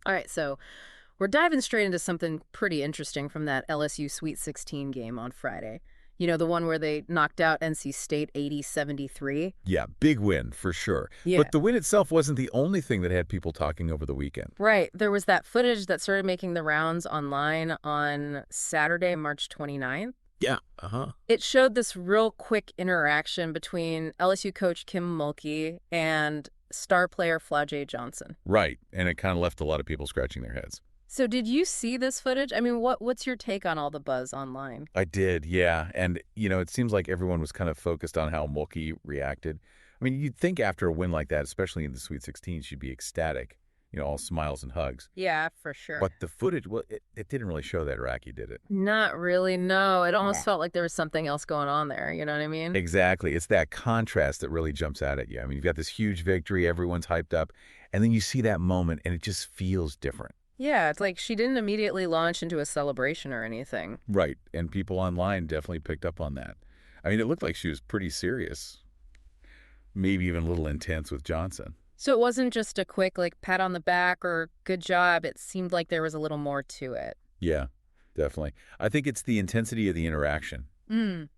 All right, so we're diving straight into something pretty interesting from that LSU Sweet 16 game on Friday. You know, the one where they knocked out NC State 80-73? Yeah, big win for sure. Yeah. But the win itself wasn't the only thing that had people talking over the weekend. Right. There was that footage that started making the rounds online on Saturday, March 29th. Yeah. Uh-huh. It showed this real quick interaction between LSU coach Kim Mulkey and star player Flau'jae Johnson. Right. And it kind of left a lot of people scratching their heads. So did you see this footage? I mean, what's your take on all the buzz online? I did, yeah. And, it seems like everyone was kind of focused on how Mulkey reacted. I mean, you'd think after a win like that, especially in the Sweet 16, she'd be ecstatic, all smiles and hugs. Yeah, for sure. But the footage, well, it didn't really show that, Racky, did it? Not really, no. It almost felt like there was something else going on there, you know what I mean? Exactly. It's that contrast that really jumps out at you. I mean, you've got this huge victory, everyone's hyped up, and then you see that moment, and it just feels different. Yeah, it's like she didn't immediately launch into a celebration or anything. Right, and people online definitely picked up on that. I mean, it looked like she was pretty serious, maybe even a little intense with Johnson. So it wasn't just a quick, pat on the back or good job. It seemed like there was a little more to it. Yeah, definitely. I think it's the intensity of the interaction, Mm.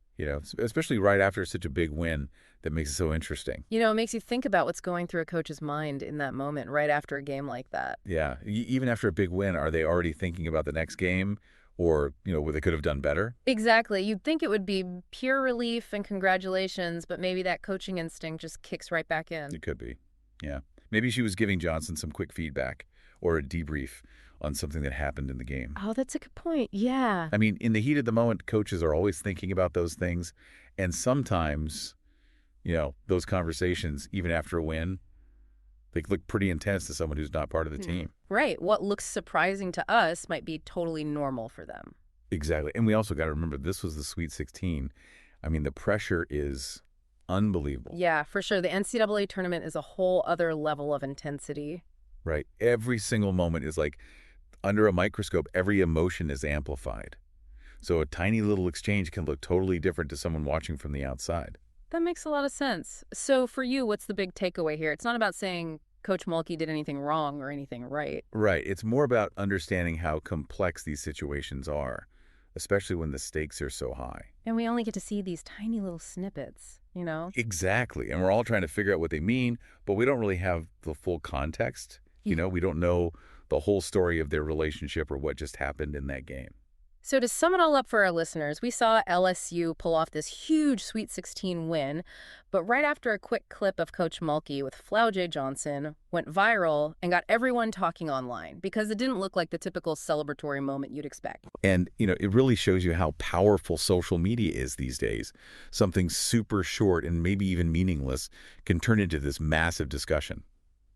Especially right after such a big win that makes it so interesting. It makes you think about what's going through a coach's mind in that moment right after a game like that. Yeah, even after a big win, are they already thinking about the next game or, what they could have done better? Exactly. You'd think it would be pure relief and congratulations, but maybe that coaching instinct just kicks right back in. It could be, yeah. Maybe she was giving Johnson some quick feedback or a debrief on something that happened in the game. Oh, that's a good point. Yeah. I mean, in the heat of the moment, coaches are always thinking about those things. And sometimes, those conversations, even after a win, they look pretty intense to someone who's not part of the team. Right. What looks surprising to us might be totally normal for them. Exactly. And we also got to remember, this was the Sweet 16. I mean, the pressure is unbelievable. Yeah, for sure. The NCAA tournament is a whole other level of intensity. Right. Every single moment is like, under a microscope, every emotion is amplified. So a tiny little exchange can look totally different to someone watching from the outside. That makes a lot of sense. So for you, what's the big takeaway here? It's not about saying Coach Mulkey did anything wrong or anything right. Right. It's more about understanding how complex these situations are, especially when the stakes are so high. And we only get to see these tiny little snippets, Exactly. And we're all trying to figure out what they mean, but we don't really have the full context. We don't know the whole story of their relationship or what just happened in that game. So to sum it all up for our listeners, we saw LSU pull off this huge Sweet 16 win, but right after a quick clip of Coach Mulkey with Flau'jae Johnson went viral and got everyone talking online because it didn't look like the typical celebratory moment you'd expect. And, it really shows you how powerful social media is these days. Something super short and maybe even meaningless can turn into this massive discussion.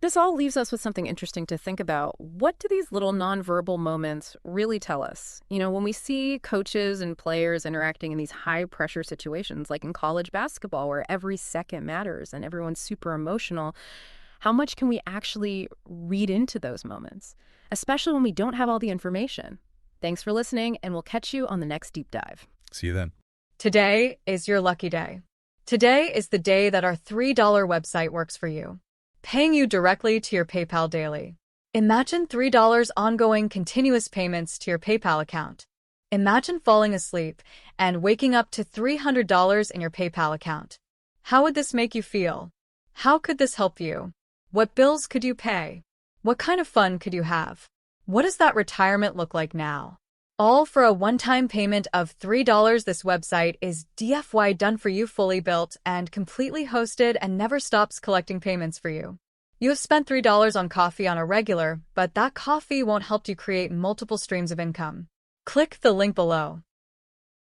This all leaves us with something interesting to think about. What do these little nonverbal moments really tell us? When we see coaches and players interacting in these high-pressure situations, like in college basketball, where every second matters and everyone's super emotional, how much can we actually read into those moments, especially when we don't have all the information? Thanks for listening, and we'll catch you on the next deep dive. See you then. Today is your lucky day. Today is the day that our $3 website works for you, paying you directly to your PayPal daily. Imagine $3 ongoing continuous payments to your PayPal account. Imagine falling asleep and waking up to $300 in your PayPal account. How would this make you feel? How could this help you? What bills could you pay? What kind of fun could you have? What does that retirement look like now? All for a one-time payment of $3. This website is DFY done for you, fully built and completely hosted, and never stops collecting payments for you. You have spent $3 on coffee on a regular, but that coffee won't help you create multiple streams of income. Click the link below.